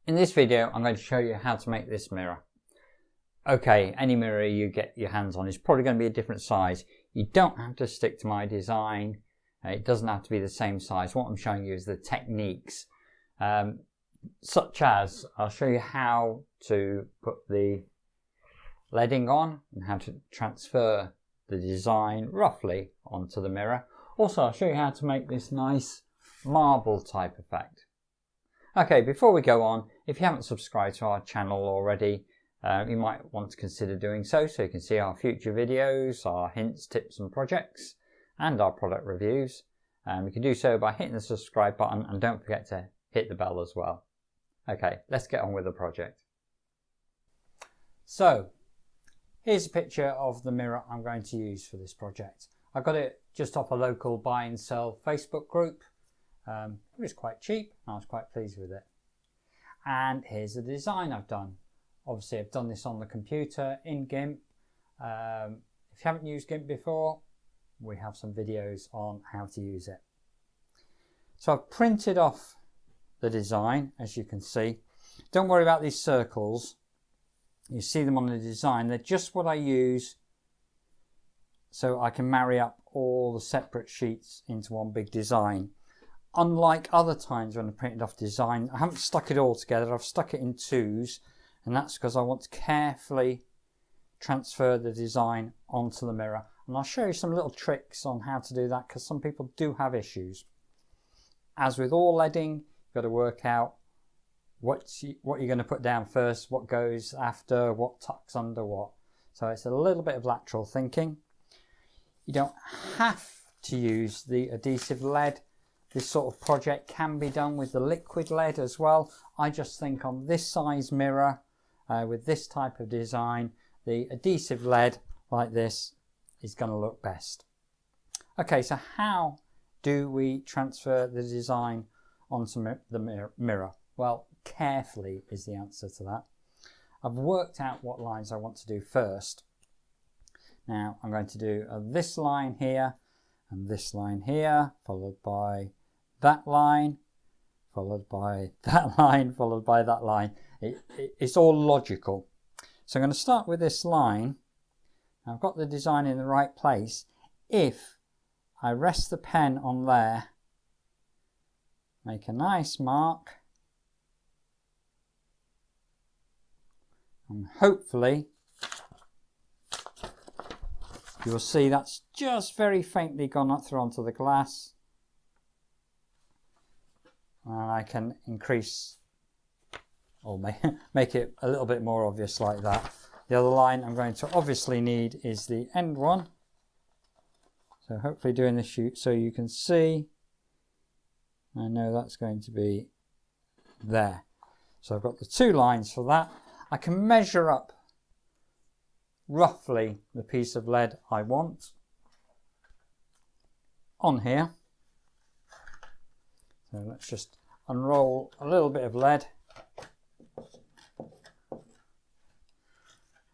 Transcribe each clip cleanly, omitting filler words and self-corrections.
In this video, I'm going to show you how to make this mirror. Okay, any mirror you get your hands on is probably going to be a different size. You don't have to stick to my design. It doesn't have to be the same size. What I'm showing you is the techniques, such as I'll show you how to put the leading on and how to transfer the design roughly onto the mirror. Also, I'll show you how to make this nice marble type effect. Okay, before we go on, if you haven't subscribed to our channel already, you might want to consider doing so you can see our future videos, our hints, tips and projects, and our product reviews. You can do so by hitting the subscribe button, and don't forget to hit the bell as well. Okay, let's get on with the project. So, here's a picture of the mirror I'm going to use for this project. I got it just off a local buy and sell Facebook group. It was quite cheap and I was quite pleased with it. And here's the design I've done. Obviously I've done this on the computer in GIMP. If you haven't used GIMP before, we have some videos on how to use it. So I've printed off the design, as you can see. Don't worry about these circles. You see them on the design. They're just what I use so I can marry up all the separate sheets into one big design. Unlike other times when I printed off design, I haven't stuck it all together. I've stuck it in twos, and that's because I want to carefully transfer the design onto the mirror. And I'll show you some little tricks on how to do that, because some people do have issues. As with all leading, you've got to work out what you're going to put down first, what goes after, what tucks under what. So it's a little bit of lateral thinking. You don't have to use the adhesive lead. This sort of project can be done with the liquid lead as well. I just think on this size mirror, with this type of design, the adhesive lead like this is going to look best. Okay, so how do we transfer the design onto the mirror? Well, carefully is the answer to that. I've worked out what lines I want to do first. Now I'm going to do this line here and this line here, followed by that line, followed by that line, followed by that line. It's all logical. So I'm going to start with this line. I've got the design in the right place. If I rest the pen on there, make a nice mark, and hopefully you'll see that's just very faintly gone up through onto the glass. And I can increase or make it a little bit more obvious like that. The other line I'm going to obviously need is the end one. So hopefully doing this so you can see. I know that's going to be there. So I've got the two lines for that. I can measure up roughly the piece of lead I want on here. So let's just unroll a little bit of lead.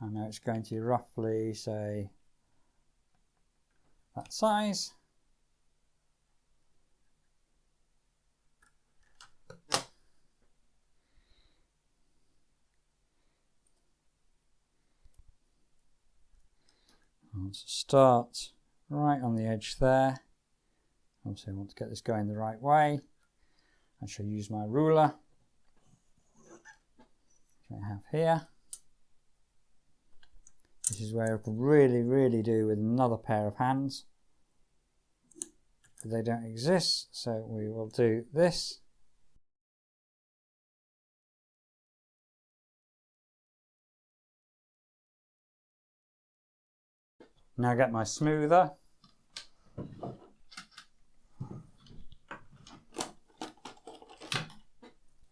I know it's going to roughly say that size. I want to start right on the edge there. Obviously I want to get this going the right way. I shall use my ruler, which I have here. This is where I could really do with another pair of hands. But they don't exist, so we will do this. Now get my smoother.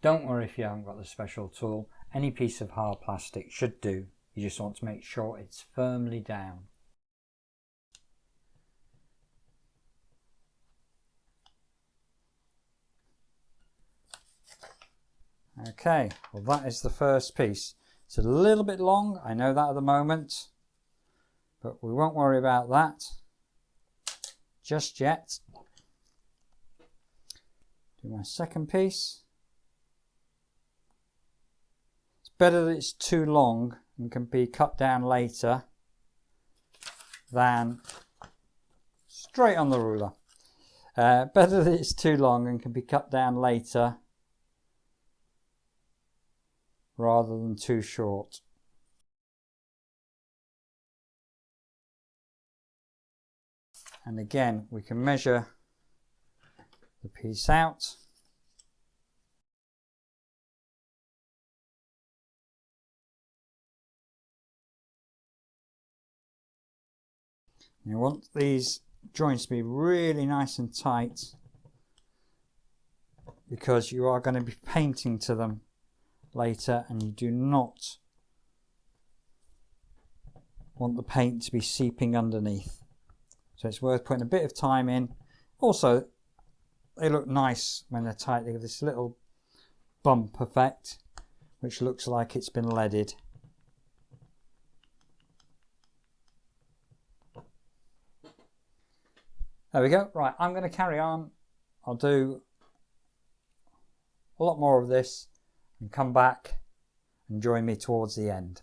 Don't worry if you haven't got the special tool. Any piece of hard plastic should do. You just want to make sure it's firmly down. Okay, well that is the first piece. It's a little bit long, I know that at the moment, but we won't worry about that just yet. Do my second piece. better that it's too long and can be cut down later than straight on the ruler. Better that it's too long and can be cut down later rather than too short. And again, we can measure the piece out. You want these joints to be really nice and tight because you are going to be painting to them later, and you do not want the paint to be seeping underneath. So it's worth putting a bit of time in. Also, they look nice when they're tight. They have this little bump effect which looks like it's been leaded. There we go. Right, I'm going to carry on. I'll do a lot more of this and come back and join me towards the end.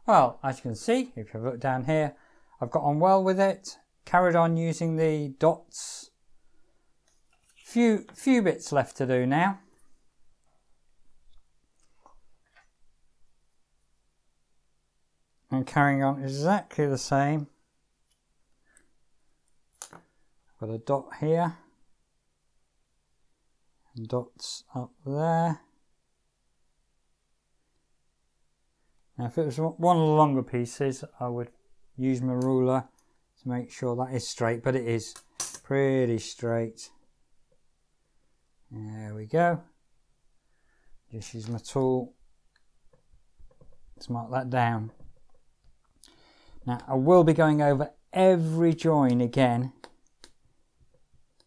Well, as you can see, if you look down here, I've got on well with it. Carried on using the dots. Few bits left to do now. And carrying on exactly the same. Got a dot here, and dots up there. Now if it was one of the longer pieces, I would use my ruler to make sure that is straight, but it is pretty straight. There we go. Just use my tool to mark that down. Now I will be going over every join again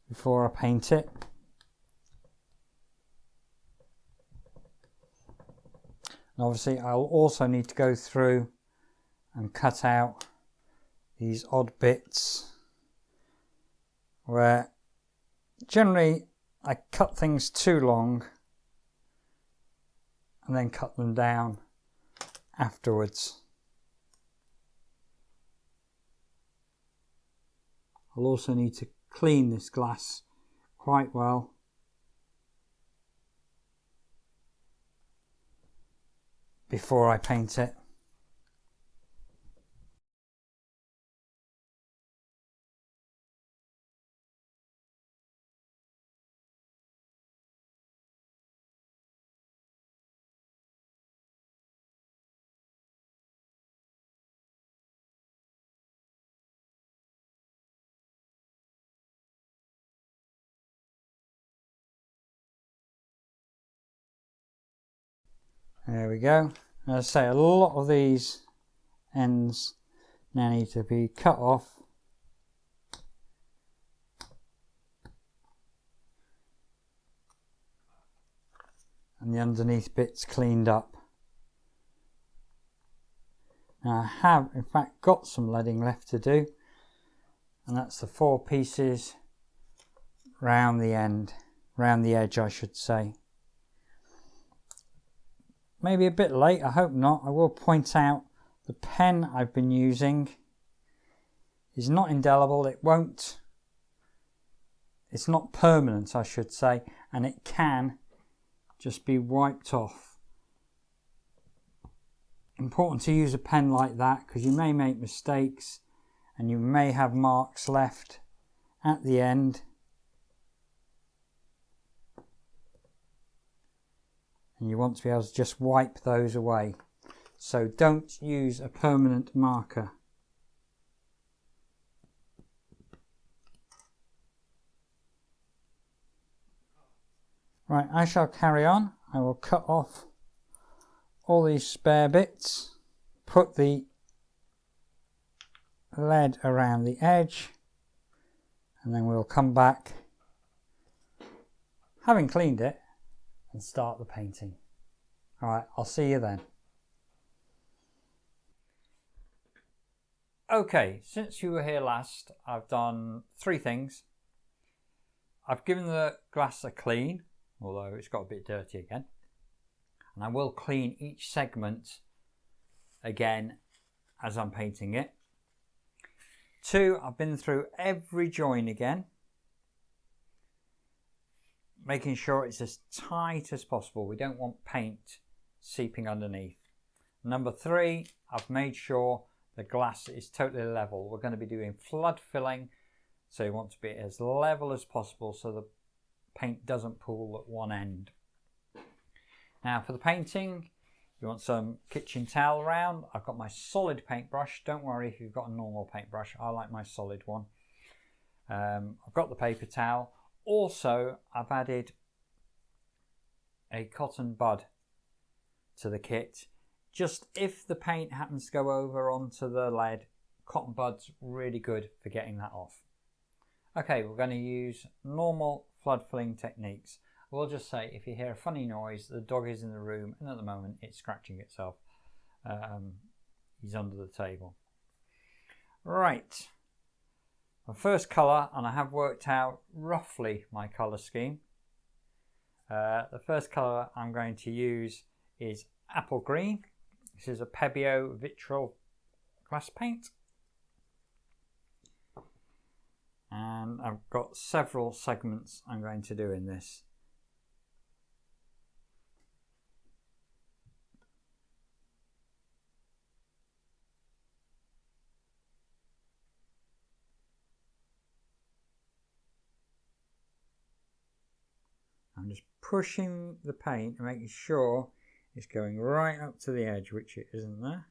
before I paint it. And obviously I'll also need to go through and cut out these odd bits where generally I cut things too long and then cut them down afterwards. I'll also need to clean this glass quite well before I paint it. There we go. As I say, a lot of these ends now need to be cut off. And the underneath bits cleaned up. Now I have in fact got some leading left to do, and that's the 4 pieces round the end, round the edge I should say. Maybe a bit late, I hope not. I will point out the pen I've been using is not indelible. It's not permanent I should say, and it can just be wiped off. Important to use a pen like that because you may make mistakes and you may have marks left at the end. And you want to be able to just wipe those away. So don't use a permanent marker. Right, I shall carry on. I will cut off all these spare bits, put the lead around the edge, and then we'll come back, having cleaned it, and start the painting. Alright, I'll see you then. Okay, since you were here last, I've done 3 things. I've given the glass a clean, although it's got a bit dirty again. And I will clean each segment again as I'm painting it. 2, I've been through every join again, making sure it's as tight as possible. We don't want paint seeping underneath. Number 3, I've made sure the glass is totally level. We're going to be doing flood filling, so you want to be as level as possible so the paint doesn't pool at one end. Now for the painting, you want some kitchen towel around. I've got my solid paintbrush. Don't worry if you've got a normal paintbrush. I like my solid one. I've got the paper towel. Also, I've added a cotton bud to the kit. Just if the paint happens to go over onto the lead, cotton bud's really good for getting that off. Okay, we're going to use normal flood filling techniques. We'll just say if you hear a funny noise, the dog is in the room and at the moment it's scratching itself. He's under the table. Right, my first colour, and I have worked out roughly my colour scheme. The first colour I'm going to use is apple green. This is a VPebeo Vitail glass paint. And I've got several segments I'm going to do in this. I'm just pushing the paint and making sure it's going right up to the edge, which it isn't there.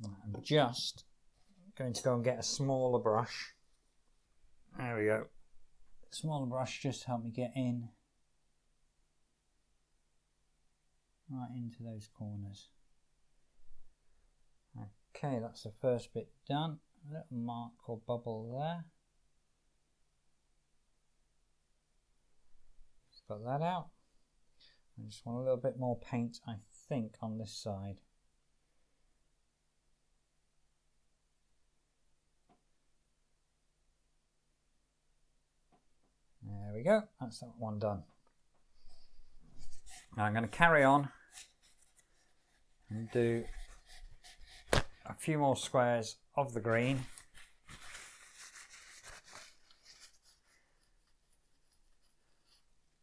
I'm just going to go and get a smaller brush. There we go. Smaller brush just help me get in right into those corners. Okay, that's the first bit done. A little mark or bubble there. Just got that out. I just want a little bit more paint, I think, on this side. There we go, that's that one done. Now I'm going to carry on and do a few more squares of the green.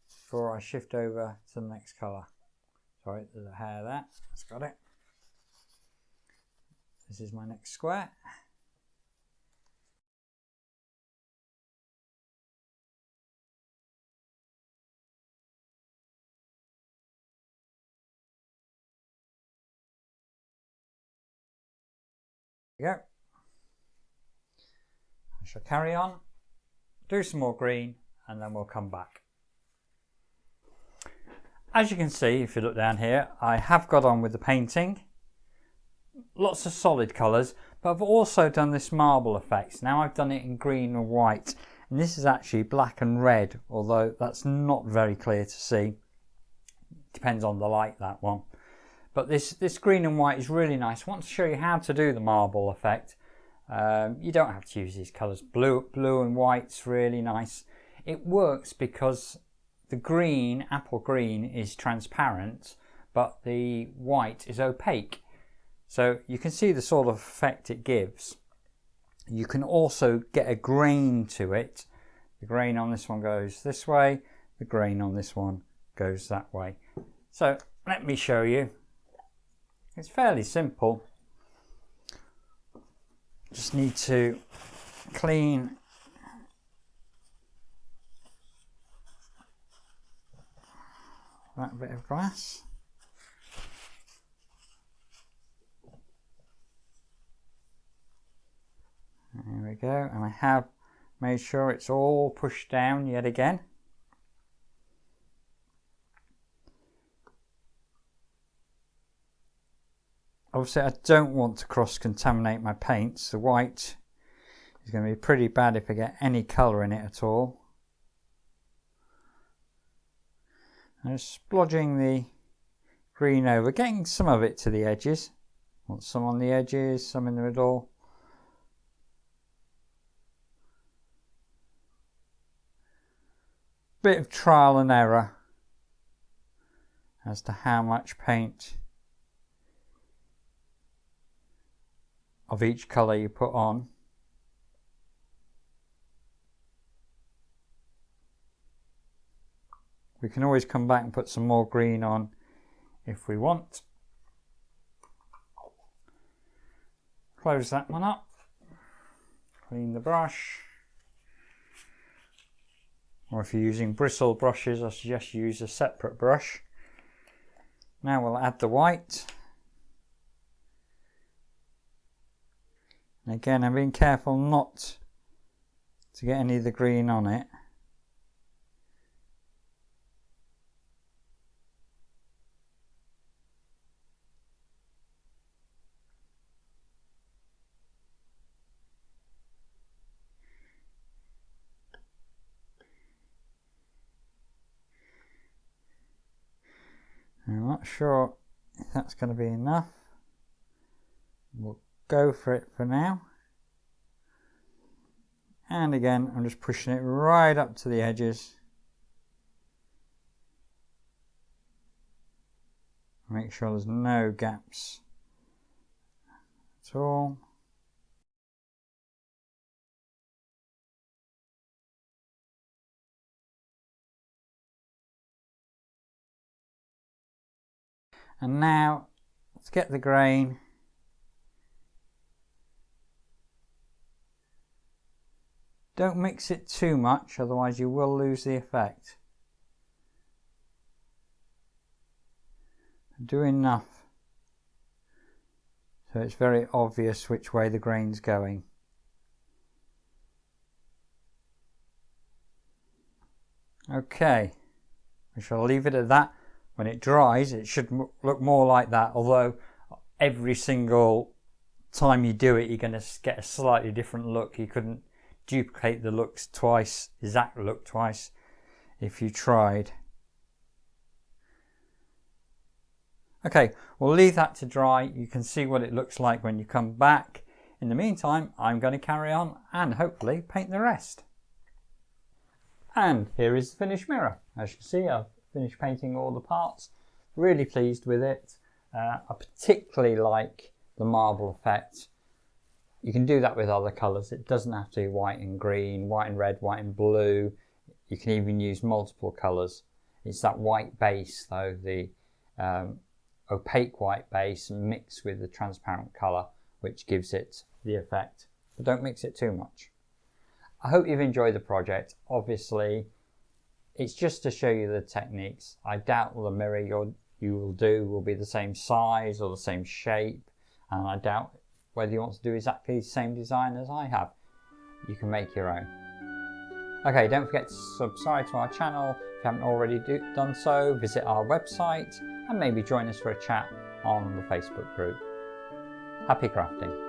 Before I shift over to the next colour. Sorry, there's a hair there, that's got it. This is my next square. There we go. I shall carry on, do some more green, and then we'll come back. As you can see, if you look down here, I have got on with the painting. Lots of solid colours, but I've also done this marble effect. Now I've done it in green and white, and this is actually black and red, although that's not very clear to see. Depends on the light, that one. But this green and white is really nice. I want to show you how to do the marble effect. You don't have to use these colours. Blue and white's really nice. It works because the green, apple green, is transparent, but the white is opaque. So you can see the sort of effect it gives. You can also get a grain to it. The grain on this one goes this way. The grain on this one goes that way. So let me show you. It's fairly simple. Just need to clean that bit of glass. There we go, and I have made sure it's all pushed down yet again. Obviously I don't want to cross-contaminate my paints. The white is going to be pretty bad if I get any colour in it at all. I'm just splodging the green over, getting some of it to the edges. Want some on the edges, some in the middle. Bit of trial and error as to how much paint of each colour you put on. We can always come back and put some more green on if we want. Close that one up, clean the brush, or if you're using bristle brushes, I suggest you use a separate brush. Now we'll add the white. And again, I'm being careful not to get any of the green on it. I'm not sure if that's going to be enough. We'll go for it for now. And again, I'm just pushing it right up to the edges. Make sure there's no gaps at all. And now, let's get the grain. Don't mix it too much, otherwise you will lose the effect. Do enough so it's very obvious which way the grain's going. Okay, we shall leave it at that. When it dries, it should look more like that, although every single time you do it, you're going to get a slightly different look. You couldn't duplicate the looks twice, exact look twice, if you tried. Okay, we'll leave that to dry. You can see what it looks like when you come back. In the meantime, I'm going to carry on and hopefully paint the rest. And here is the finished mirror. As you can see, I've finished painting all the parts. Really pleased with it. I particularly like the marble effect. You can do that with other colours. It doesn't have to be white and green, white and red, white and blue. You can even use multiple colours. It's that white base though, the opaque white base mixed with the transparent colour, which gives it the effect. But don't mix it too much. I hope you've enjoyed the project. Obviously, it's just to show you the techniques. I doubt the mirror you will do will be the same size or the same shape, and I doubt whether you want to do exactly the same design as I have. You can make your own. Okay, don't forget to subscribe to our channel if you haven't already done so. Visit our website and maybe join us for a chat on the Facebook group. Happy crafting.